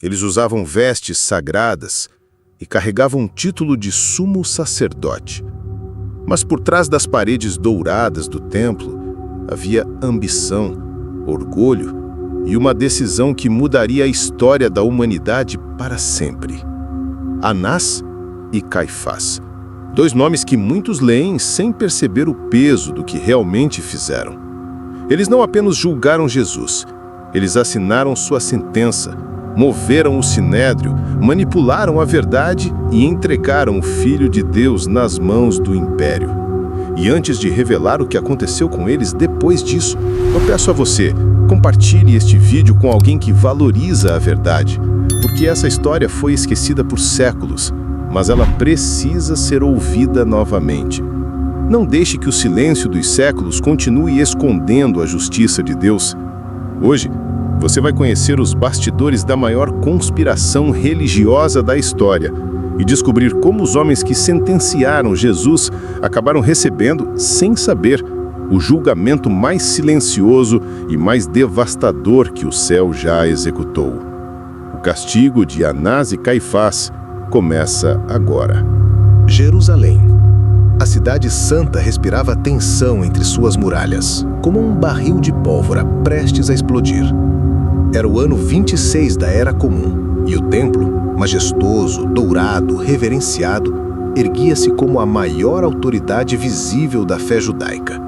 Eles usavam vestes sagradas e carregavam um título de sumo sacerdote. Mas por trás das paredes douradas do templo havia ambição, orgulho e uma decisão que mudaria a história da humanidade para sempre. Anás e Caifás. Dois nomes que muitos leem sem perceber o peso do que realmente fizeram. Eles não apenas julgaram Jesus, eles assinaram sua sentença, moveram o sinédrio, manipularam a verdade e entregaram o Filho de Deus nas mãos do império. E antes de revelar o que aconteceu com eles depois disso, eu peço a você, compartilhe este vídeo com alguém que valoriza a verdade, porque essa história foi esquecida por séculos, mas ela precisa ser ouvida novamente. Não deixe que o silêncio dos séculos continue escondendo a justiça de Deus. Hoje, você vai conhecer os bastidores da maior conspiração religiosa da história e descobrir como os homens que sentenciaram Jesus acabaram recebendo, sem saber, o julgamento mais silencioso e mais devastador que o céu já executou. O castigo de Anás e Caifás começa agora. Jerusalém. A cidade santa respirava tensão entre suas muralhas, como um barril de pólvora prestes a explodir. Era o ano 26 da Era Comum, e o templo, majestoso, dourado, reverenciado, erguia-se como a maior autoridade visível da fé judaica.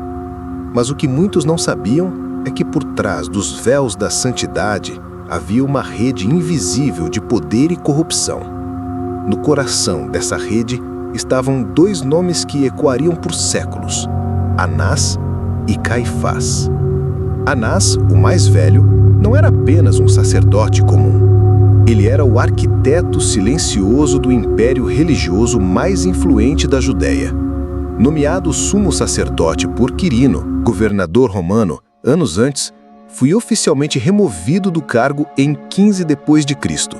Mas o que muitos não sabiam é que por trás dos véus da santidade havia uma rede invisível de poder e corrupção. No coração dessa rede estavam dois nomes que ecoariam por séculos: Anás e Caifás. Anás, o mais velho, não era apenas um sacerdote comum. Ele era o arquiteto silencioso do império religioso mais influente da Judéia. Nomeado sumo sacerdote por Quirino, governador romano, anos antes, foi oficialmente removido do cargo em 15 depois de Cristo.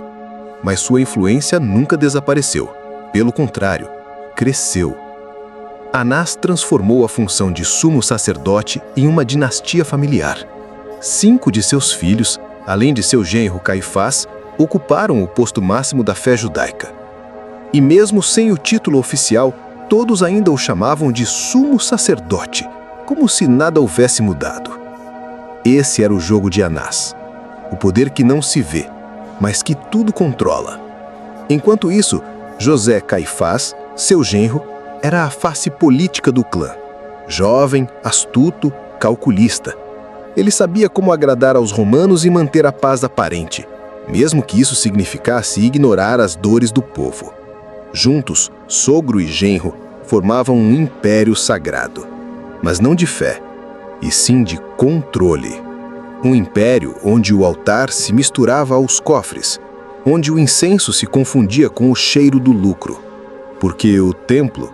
Mas sua influência nunca desapareceu. Pelo contrário, cresceu. Anás transformou a função de sumo sacerdote em uma dinastia familiar. 5 de seus filhos, além de seu genro Caifás, ocuparam o posto máximo da fé judaica. E mesmo sem o título oficial, todos ainda o chamavam de sumo sacerdote, como se nada houvesse mudado. Esse era o jogo de Anás, o poder que não se vê, mas que tudo controla. Enquanto isso, José Caifás, seu genro, era a face política do clã. Jovem, astuto, calculista. Ele sabia como agradar aos romanos e manter a paz aparente, mesmo que isso significasse ignorar as dores do povo. Juntos, sogro e genro formavam um império sagrado, mas não de fé, e sim de controle. Um império onde o altar se misturava aos cofres, onde o incenso se confundia com o cheiro do lucro, porque o templo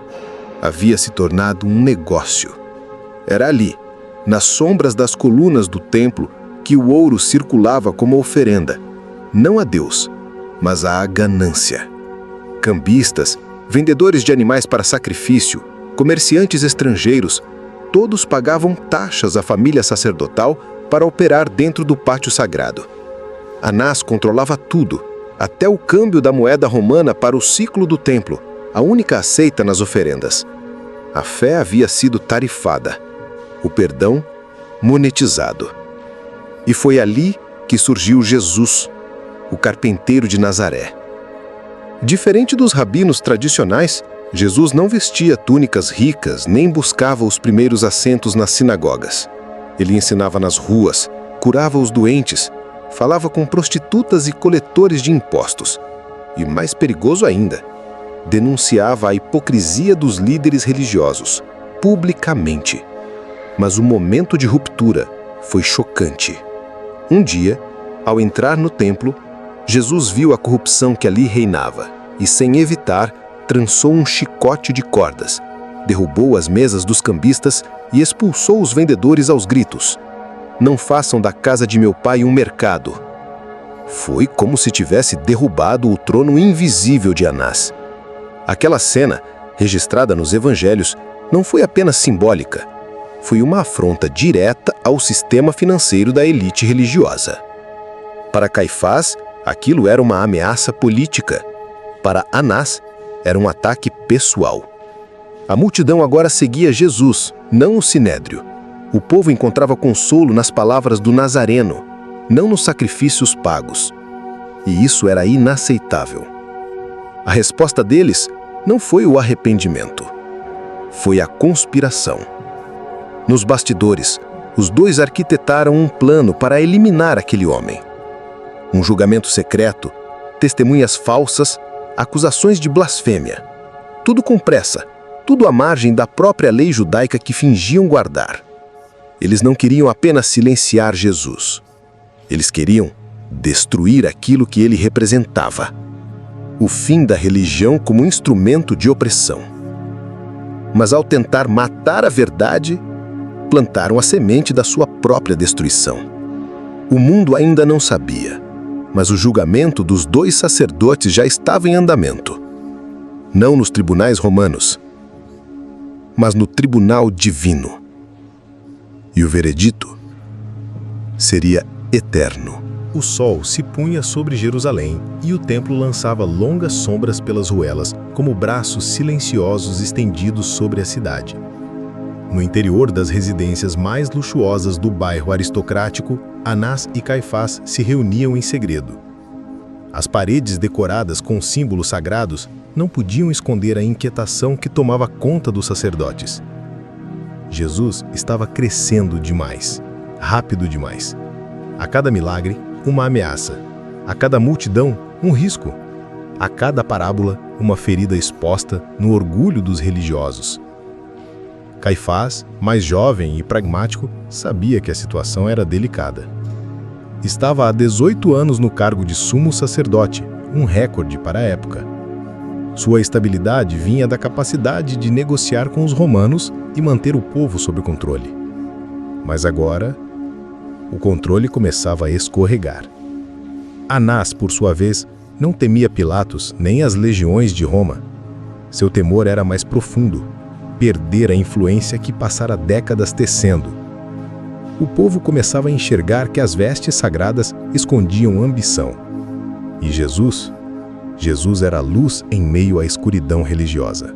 havia se tornado um negócio. Era ali, nas sombras das colunas do templo, que o ouro circulava como oferenda, não a Deus, mas à ganância. Cambistas, vendedores de animais para sacrifício, comerciantes estrangeiros, todos pagavam taxas à família sacerdotal para operar dentro do pátio sagrado. Anás controlava tudo, até o câmbio da moeda romana para o ciclo do templo, a única aceita nas oferendas. A fé havia sido tarifada, o perdão monetizado. E foi ali que surgiu Jesus, o carpinteiro de Nazaré. Diferente dos rabinos tradicionais, Jesus não vestia túnicas ricas nem buscava os primeiros assentos nas sinagogas. Ele ensinava nas ruas, curava os doentes, falava com prostitutas e coletores de impostos. E mais perigoso ainda, denunciava a hipocrisia dos líderes religiosos, publicamente. Mas o momento de ruptura foi chocante. Um dia, ao entrar no templo, Jesus viu a corrupção que ali reinava e, sem evitar, trançou um chicote de cordas, derrubou as mesas dos cambistas e expulsou os vendedores aos gritos: "Não façam da casa de meu pai um mercado." Foi como se tivesse derrubado o trono invisível de Anás. Aquela cena, registrada nos evangelhos, não foi apenas simbólica, foi uma afronta direta ao sistema financeiro da elite religiosa. Para Caifás, Aquilo era uma ameaça política. Para Anás, era um ataque pessoal. A multidão agora seguia Jesus, não o sinédrio. O povo encontrava consolo nas palavras do Nazareno, não nos sacrifícios pagos. E isso era inaceitável. A resposta deles não foi o arrependimento. Foi a conspiração. Nos bastidores, os dois arquitetaram um plano para eliminar aquele homem. Um julgamento secreto, testemunhas falsas, acusações de blasfêmia. Tudo com pressa, tudo à margem da própria lei judaica que fingiam guardar. Eles não queriam apenas silenciar Jesus. Eles queriam destruir aquilo que ele representava. O fim da religião como instrumento de opressão. Mas ao tentar matar a verdade, plantaram a semente da sua própria destruição. O mundo ainda não sabia, mas o julgamento dos dois sacerdotes já estava em andamento. Não nos tribunais romanos, mas no tribunal divino. E o veredito seria eterno. O sol se punha sobre Jerusalém e o templo lançava longas sombras pelas ruelas, como braços silenciosos estendidos sobre a cidade. No interior das residências mais luxuosas do bairro aristocrático, Anás e Caifás se reuniam em segredo. As paredes decoradas com símbolos sagrados não podiam esconder a inquietação que tomava conta dos sacerdotes. Jesus estava crescendo demais, rápido demais. A cada milagre, uma ameaça. A cada multidão, um risco. A cada parábola, uma ferida exposta no orgulho dos religiosos. Caifás, mais jovem e pragmático, sabia que a situação era delicada. Estava há 18 anos no cargo de sumo sacerdote, um recorde para a época. Sua estabilidade vinha da capacidade de negociar com os romanos e manter o povo sob controle. Mas agora, o controle começava a escorregar. Anás, por sua vez, não temia Pilatos nem as legiões de Roma. Seu temor era mais profundo, perder a influência que passara décadas tecendo. O povo começava a enxergar que as vestes sagradas escondiam ambição. E Jesus era a luz em meio à escuridão religiosa.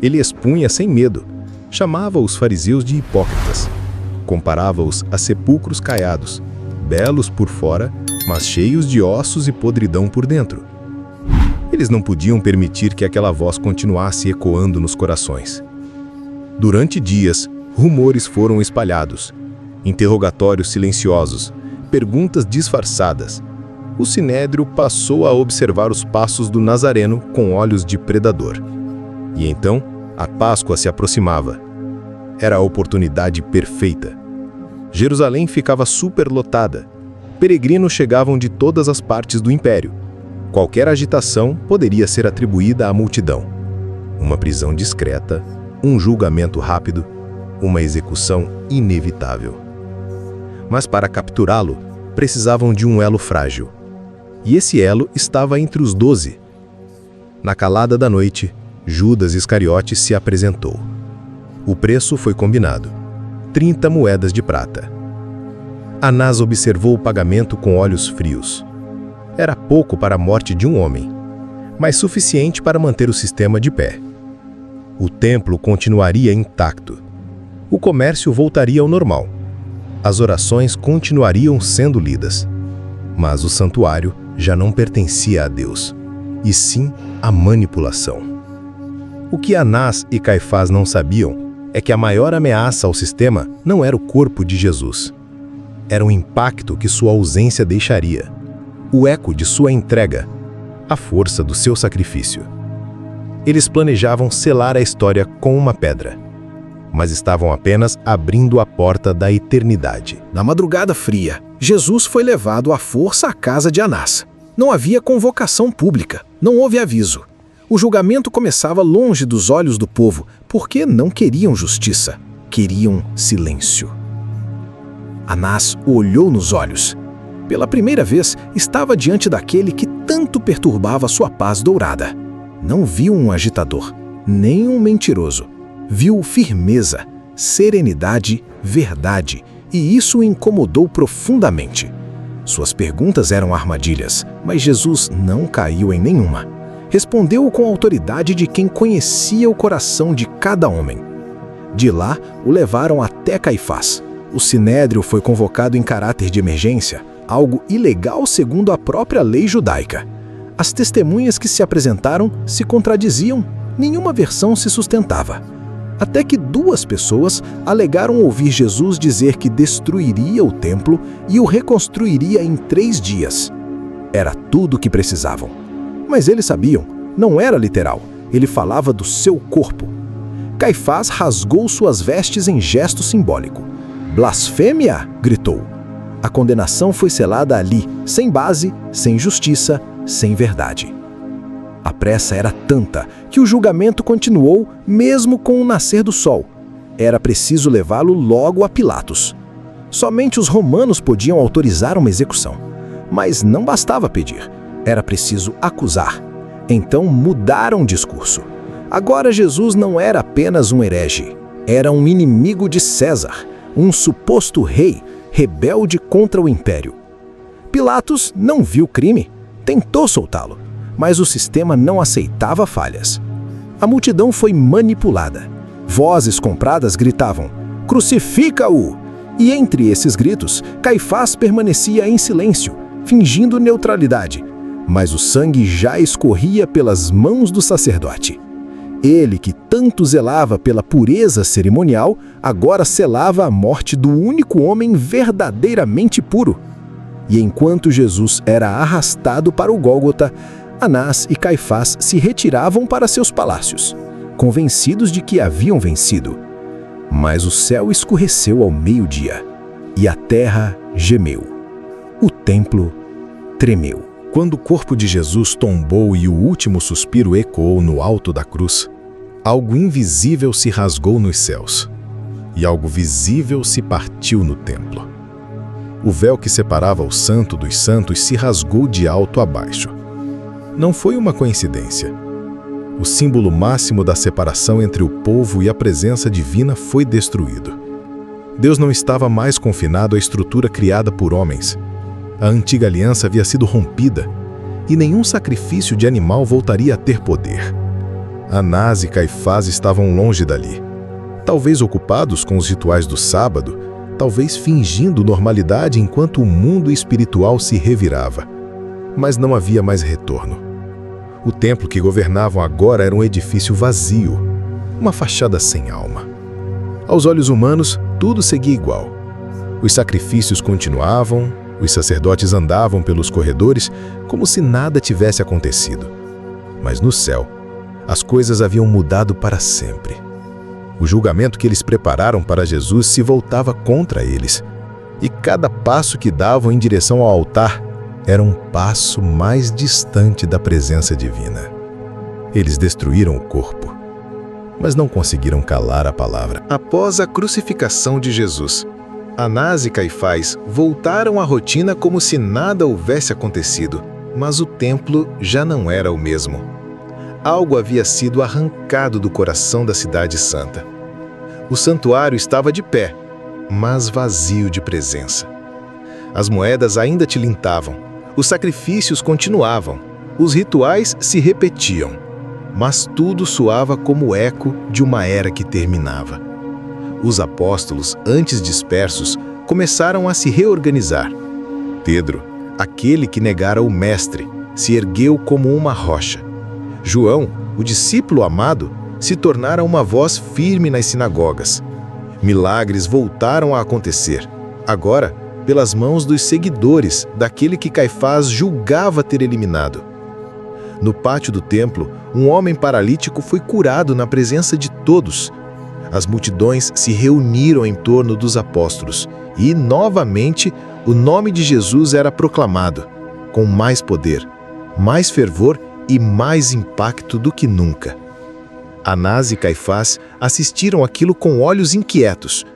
Ele expunha sem medo, chamava os fariseus de hipócritas, comparava-os a sepulcros caiados, belos por fora, mas cheios de ossos e podridão por dentro. Eles não podiam permitir que aquela voz continuasse ecoando nos corações. Durante dias, rumores foram espalhados, interrogatórios silenciosos, perguntas disfarçadas. O sinédrio passou a observar os passos do Nazareno com olhos de predador. E então, a Páscoa se aproximava. Era a oportunidade perfeita. Jerusalém ficava superlotada. Peregrinos chegavam de todas as partes do império. Qualquer agitação poderia ser atribuída à multidão. Uma prisão discreta, um julgamento rápido, uma execução inevitável. Mas para capturá-lo, precisavam de um elo frágil. E esse elo estava entre os 12. Na calada da noite, Judas Iscariote se apresentou. O preço foi combinado: 30 moedas de prata. Anás observou o pagamento com olhos frios. Era pouco para a morte de um homem, mas suficiente para manter o sistema de pé. O templo continuaria intacto. O comércio voltaria ao normal. As orações continuariam sendo lidas. Mas o santuário já não pertencia a Deus, e sim à manipulação. O que Anás e Caifás não sabiam é que a maior ameaça ao sistema não era o corpo de Jesus. Era o impacto que sua ausência deixaria, o eco de sua entrega, a força do seu sacrifício. Eles planejavam selar a história com uma pedra, mas estavam apenas abrindo a porta da eternidade. Na madrugada fria, Jesus foi levado à força à casa de Anás. Não havia convocação pública, não houve aviso. O julgamento começava longe dos olhos do povo, porque não queriam justiça, queriam silêncio. Anás o olhou nos olhos. Pela primeira vez, estava diante daquele que tanto perturbava sua paz dourada. Não viu um agitador, nem um mentiroso. Viu firmeza, serenidade, verdade, e isso o incomodou profundamente. Suas perguntas eram armadilhas, mas Jesus não caiu em nenhuma. Respondeu com a autoridade de quem conhecia o coração de cada homem. De lá, o levaram até Caifás. O sinédrio foi convocado em caráter de emergência, algo ilegal segundo a própria lei judaica. As testemunhas que se apresentaram se contradiziam, nenhuma versão se sustentava. Até que 2 pessoas alegaram ouvir Jesus dizer que destruiria o templo e o reconstruiria em 3 dias. Era tudo o que precisavam. Mas eles sabiam, não era literal, ele falava do seu corpo. Caifás rasgou suas vestes em gesto simbólico. Blasfêmia! Gritou. A condenação foi selada ali, sem base, sem justiça, sem verdade. A pressa era tanta que o julgamento continuou mesmo com o nascer do sol. Era preciso levá-lo logo a Pilatos. Somente os romanos podiam autorizar uma execução. Mas não bastava pedir, era preciso acusar. Então mudaram o discurso. Agora Jesus não era apenas um herege, era um inimigo de César, um suposto rei, rebelde contra o império. Pilatos não viu crime, tentou soltá-lo, mas o sistema não aceitava falhas. A multidão foi manipulada. Vozes compradas gritavam: "Crucifica-o!" E entre esses gritos, Caifás permanecia em silêncio, fingindo neutralidade, mas o sangue já escorria pelas mãos do sacerdote. Ele, que tanto zelava pela pureza cerimonial, agora selava a morte do único homem verdadeiramente puro. E enquanto Jesus era arrastado para o Gólgota, Anás e Caifás se retiravam para seus palácios, convencidos de que haviam vencido. Mas o céu escureceu ao meio-dia, e a terra gemeu. O templo tremeu. Quando o corpo de Jesus tombou e o último suspiro ecoou no alto da cruz, algo invisível se rasgou nos céus, e algo visível se partiu no templo. O véu que separava o Santo dos Santos se rasgou de alto a baixo. Não foi uma coincidência. O símbolo máximo da separação entre o povo e a presença divina foi destruído. Deus não estava mais confinado à estrutura criada por homens. A antiga aliança havia sido rompida, e nenhum sacrifício de animal voltaria a ter poder. Anás e Caifás estavam longe dali, talvez ocupados com os rituais do sábado, talvez fingindo normalidade enquanto o mundo espiritual se revirava. Mas não havia mais retorno. O templo que governavam agora era um edifício vazio, uma fachada sem alma. Aos olhos humanos, tudo seguia igual. Os sacrifícios continuavam, os sacerdotes andavam pelos corredores como se nada tivesse acontecido. Mas no céu, as coisas haviam mudado para sempre. O julgamento que eles prepararam para Jesus se voltava contra eles, e cada passo que davam em direção ao altar era um passo mais distante da presença divina. Eles destruíram o corpo, mas não conseguiram calar a palavra. Após a crucificação de Jesus, Anás e Caifás voltaram à rotina como se nada houvesse acontecido, mas o templo já não era o mesmo. Algo havia sido arrancado do coração da cidade santa. O santuário estava de pé, mas vazio de presença. As moedas ainda tilintavam, os sacrifícios continuavam, os rituais se repetiam, mas tudo soava como eco de uma era que terminava. Os apóstolos, antes dispersos, começaram a se reorganizar. Pedro, aquele que negara o Mestre, se ergueu como uma rocha. João, o discípulo amado, se tornara uma voz firme nas sinagogas. Milagres voltaram a acontecer, agora pelas mãos dos seguidores daquele que Caifás julgava ter eliminado. No pátio do templo, um homem paralítico foi curado na presença de todos. As multidões se reuniram em torno dos apóstolos e, novamente, o nome de Jesus era proclamado, com mais poder, mais fervor e mais impacto do que nunca. Anás e Caifás assistiram aquilo com olhos inquietos.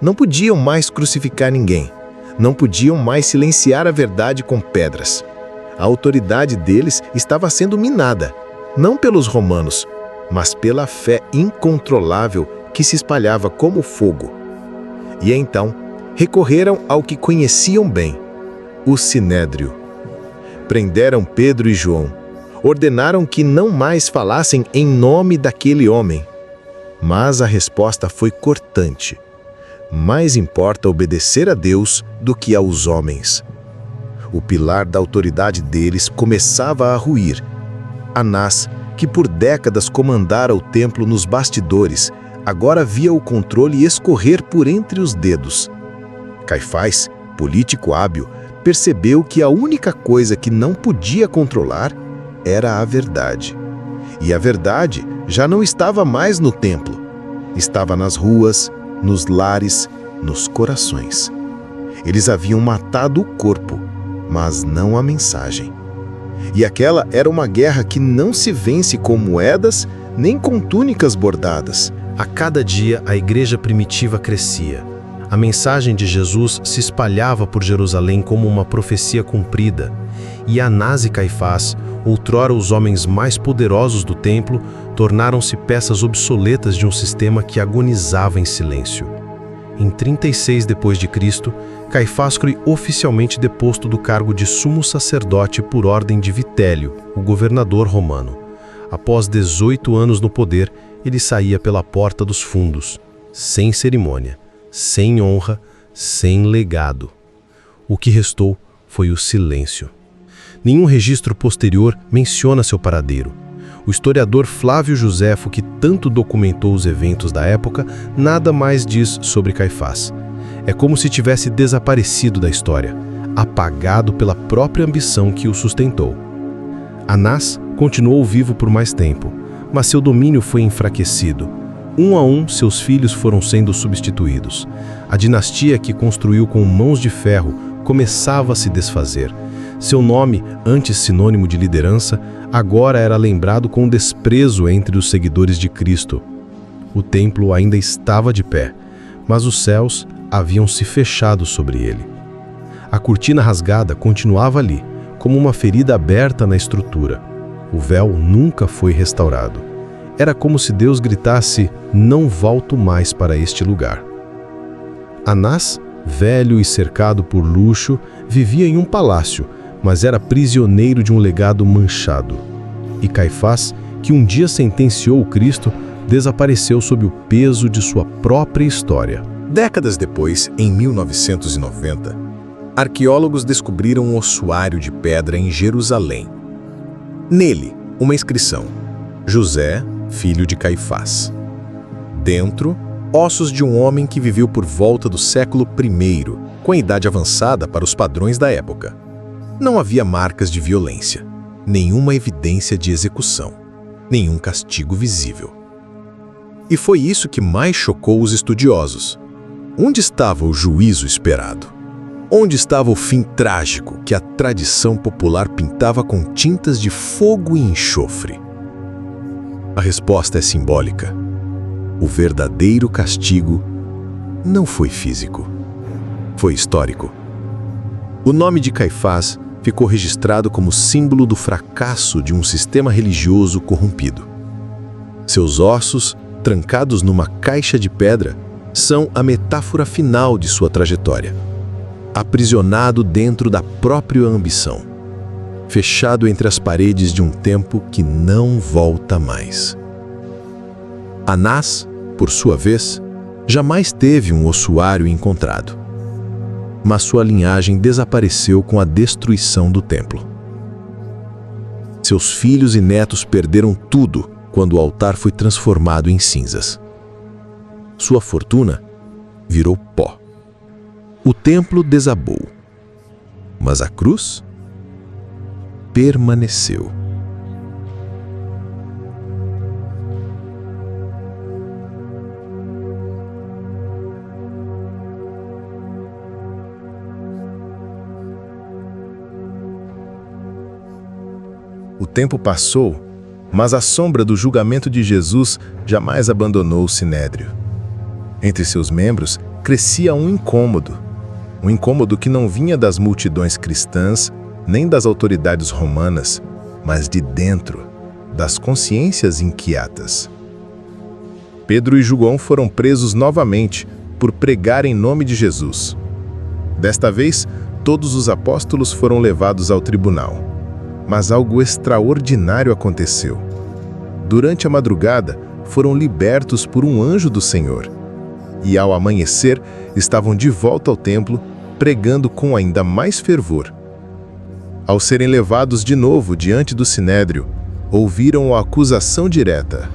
Não podiam mais crucificar ninguém. Não podiam mais silenciar a verdade com pedras. A autoridade deles estava sendo minada, não pelos romanos, mas pela fé incontrolável que se espalhava como fogo. E então, recorreram ao que conheciam bem, o Sinédrio. Prenderam Pedro e João. Ordenaram que não mais falassem em nome daquele homem. Mas a resposta foi cortante. Mais importa obedecer a Deus do que aos homens. O pilar da autoridade deles começava a ruir. Anás, que por décadas comandara o templo nos bastidores, agora via o controle escorrer por entre os dedos. Caifás, político hábil, percebeu que a única coisa que não podia controlar era a verdade. E a verdade já não estava mais no templo. Estava nas ruas, nos lares, nos corações. Eles haviam matado o corpo, mas não a mensagem. E aquela era uma guerra que não se vence com moedas nem com túnicas bordadas. A cada dia a igreja primitiva crescia. A mensagem de Jesus se espalhava por Jerusalém como uma profecia cumprida. E Anás e Caifás, outrora os homens mais poderosos do templo, tornaram-se peças obsoletas de um sistema que agonizava em silêncio. Em 36 d.C., Caifás foi oficialmente deposto do cargo de sumo sacerdote por ordem de Vitélio, o governador romano. Após 18 anos no poder, ele saía pela porta dos fundos, sem cerimônia, sem honra, sem legado. O que restou foi o silêncio. Nenhum registro posterior menciona seu paradeiro. O historiador Flávio Joséfo, que tanto documentou os eventos da época, nada mais diz sobre Caifás. É como se tivesse desaparecido da história, apagado pela própria ambição que o sustentou. Anás continuou vivo por mais tempo, mas seu domínio foi enfraquecido. Um a um, seus filhos foram sendo substituídos. A dinastia que construiu com mãos de ferro começava a se desfazer. Seu nome, antes sinônimo de liderança, agora era lembrado com desprezo entre os seguidores de Cristo. O templo ainda estava de pé, mas os céus haviam se fechado sobre ele. A cortina rasgada continuava ali, como uma ferida aberta na estrutura. O véu nunca foi restaurado. Era como se Deus gritasse: "Não volto mais para este lugar." Anás, velho e cercado por luxo, vivia em um palácio, mas era prisioneiro de um legado manchado. E Caifás, que um dia sentenciou o Cristo, desapareceu sob o peso de sua própria história. Décadas depois, em 1990, arqueólogos descobriram um ossuário de pedra em Jerusalém. Nele, uma inscrição: José, filho de Caifás. Dentro, ossos de um homem que viveu por volta do século I, com a idade avançada para os padrões da época. Não havia marcas de violência, nenhuma evidência de execução, nenhum castigo visível. E foi isso que mais chocou os estudiosos. Onde estava o juízo esperado? Onde estava o fim trágico que a tradição popular pintava com tintas de fogo e enxofre? A resposta é simbólica. O verdadeiro castigo não foi físico, foi histórico. O nome de Caifás ficou registrado como símbolo do fracasso de um sistema religioso corrompido. Seus ossos, trancados numa caixa de pedra, são a metáfora final de sua trajetória. Aprisionado dentro da própria ambição, fechado entre as paredes de um tempo que não volta mais. Anás, por sua vez, jamais teve um ossuário encontrado, mas sua linhagem desapareceu com a destruição do templo. Seus filhos e netos perderam tudo quando o altar foi transformado em cinzas. Sua fortuna virou pó. O templo desabou, mas a cruz permaneceu. O tempo passou, mas a sombra do julgamento de Jesus jamais abandonou o Sinédrio. Entre seus membros crescia um incômodo que não vinha das multidões cristãs nem das autoridades romanas, mas de dentro, das consciências inquietas. Pedro e João foram presos novamente por pregar em nome de Jesus. Desta vez, todos os apóstolos foram levados ao tribunal. Mas algo extraordinário aconteceu. Durante a madrugada, foram libertos por um anjo do Senhor. E ao amanhecer, estavam de volta ao templo, pregando com ainda mais fervor. Ao serem levados de novo diante do Sinédrio, ouviram a acusação direta: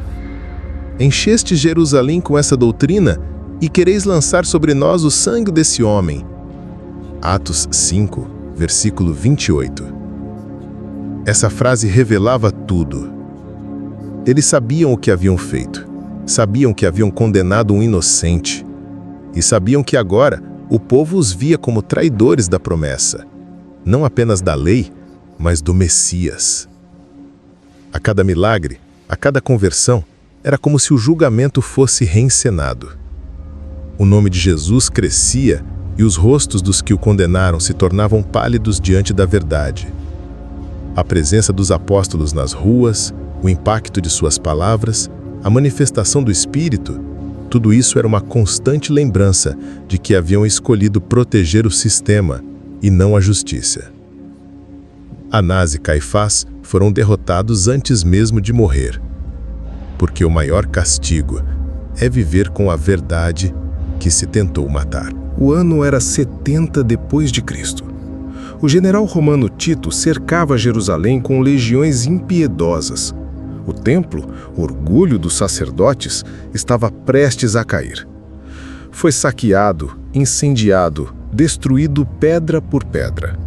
Encheste Jerusalém com essa doutrina e quereis lançar sobre nós o sangue desse homem. Atos 5, versículo 28. Essa frase revelava tudo. Eles sabiam o que haviam feito, sabiam que haviam condenado um inocente, e sabiam que agora o povo os via como traidores da promessa, não apenas da lei, mas do Messias. A cada milagre, a cada conversão, era como se o julgamento fosse reencenado. O nome de Jesus crescia e os rostos dos que o condenaram se tornavam pálidos diante da verdade. A presença dos apóstolos nas ruas, o impacto de suas palavras, a manifestação do Espírito, tudo isso era uma constante lembrança de que haviam escolhido proteger o sistema e não a justiça. Anás e Caifás foram derrotados antes mesmo de morrer, porque o maior castigo é viver com a verdade que se tentou matar. O ano era 70 depois de Cristo. O general romano Tito cercava Jerusalém com legiões impiedosas. O templo, orgulho dos sacerdotes, estava prestes a cair. Foi saqueado, incendiado, destruído pedra por pedra.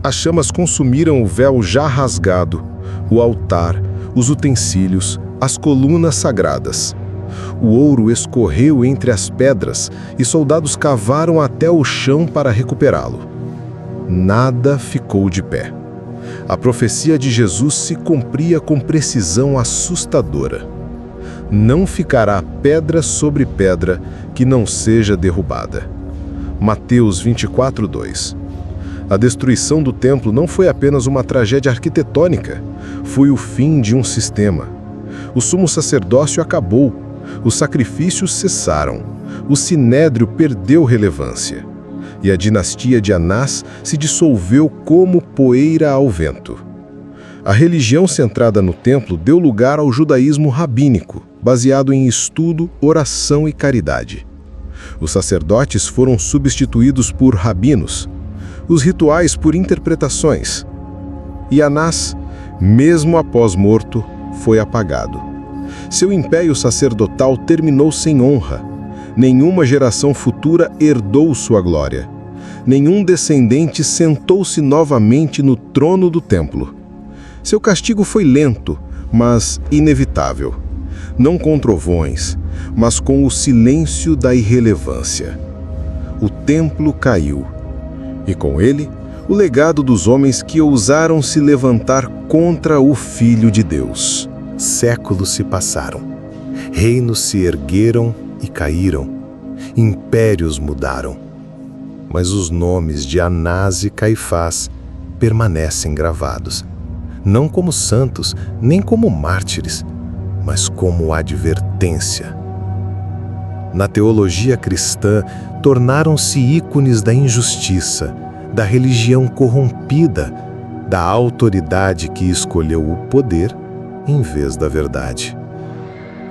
As chamas consumiram o véu já rasgado, o altar, os utensílios, as colunas sagradas. O ouro escorreu entre as pedras e soldados cavaram até o chão para recuperá-lo. Nada ficou de pé. A profecia de Jesus se cumpria com precisão assustadora. Não ficará pedra sobre pedra que não seja derrubada. Mateus 24:2. A destruição do templo não foi apenas uma tragédia arquitetônica, foi o fim de um sistema. O sumo sacerdócio acabou, os sacrifícios cessaram, o sinédrio perdeu relevância. E a dinastia de Anás se dissolveu como poeira ao vento. A religião centrada no templo deu lugar ao judaísmo rabínico, baseado em estudo, oração e caridade. Os sacerdotes foram substituídos por rabinos, os rituais por interpretações. E Anás, mesmo após morto, foi apagado. Seu império sacerdotal terminou sem honra. Nenhuma geração futura herdou sua glória. Nenhum descendente sentou-se novamente no trono do templo. Seu castigo foi lento, mas inevitável. Não com trovões, mas com o silêncio da irrelevância. O templo caiu. E com ele, o legado dos homens que ousaram se levantar contra o Filho de Deus. Séculos se passaram. Reinos se ergueram e caíram. Impérios mudaram. Mas os nomes de Anás e Caifás permanecem gravados, não como santos, nem como mártires, mas como advertência. Na teologia cristã, tornaram-se ícones da injustiça, da religião corrompida, da autoridade que escolheu o poder em vez da verdade.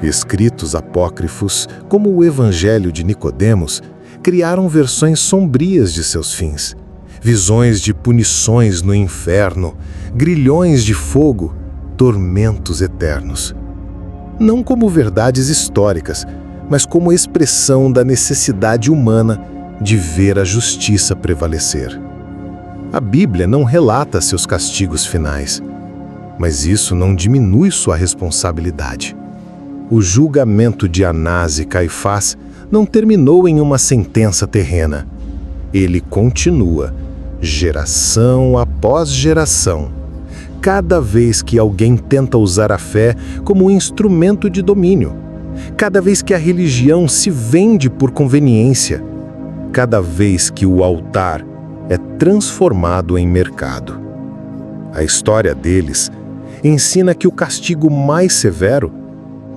Escritos apócrifos, como o Evangelho de Nicodemos, criaram versões sombrias de seus fins, visões de punições no inferno, grilhões de fogo, tormentos eternos. Não como verdades históricas, mas como expressão da necessidade humana de ver a justiça prevalecer. A Bíblia não relata seus castigos finais, mas isso não diminui sua responsabilidade. O julgamento de Anás e Caifás não terminou em uma sentença terrena. Ele continua, geração após geração. Cada vez que alguém tenta usar a fé como um instrumento de domínio, cada vez que a religião se vende por conveniência, cada vez que o altar é transformado em mercado. A história deles ensina que o castigo mais severo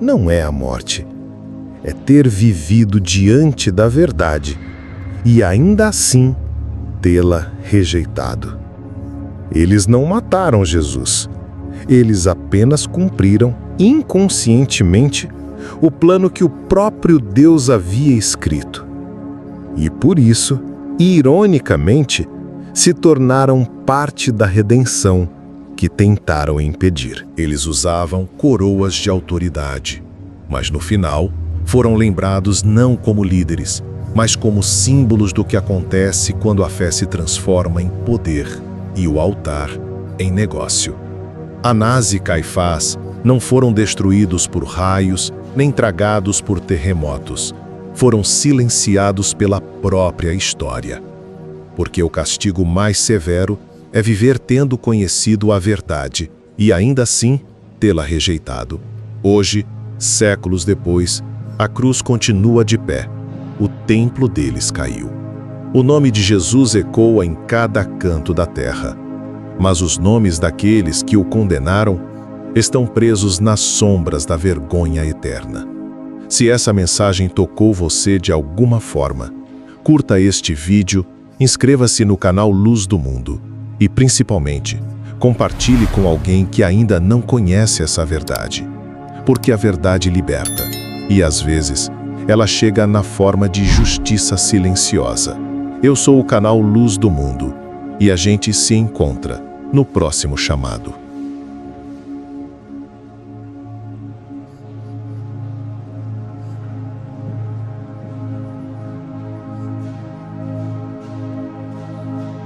não é a morte, é ter vivido diante da verdade e ainda assim tê-la rejeitado. Eles não mataram Jesus. Eles apenas cumpriram inconscientemente o plano que o próprio Deus havia escrito. E por isso, ironicamente, se tornaram parte da redenção que tentaram impedir. Eles usavam coroas de autoridade, mas no final foram lembrados não como líderes, mas como símbolos do que acontece quando a fé se transforma em poder e o altar em negócio. Anás e Caifás não foram destruídos por raios, nem tragados por terremotos. Foram silenciados pela própria história. Porque o castigo mais severo é viver tendo conhecido a verdade e ainda assim tê-la rejeitado. Hoje, séculos depois, a cruz continua de pé. O templo deles caiu. O nome de Jesus ecoa em cada canto da terra. Mas os nomes daqueles que o condenaram estão presos nas sombras da vergonha eterna. Se essa mensagem tocou você de alguma forma, curta este vídeo, inscreva-se no canal Luz do Mundo e, principalmente, compartilhe com alguém que ainda não conhece essa verdade. Porque a verdade liberta e, às vezes, ela chega na forma de justiça silenciosa. Eu sou o canal Luz do Mundo e a gente se encontra no próximo chamado.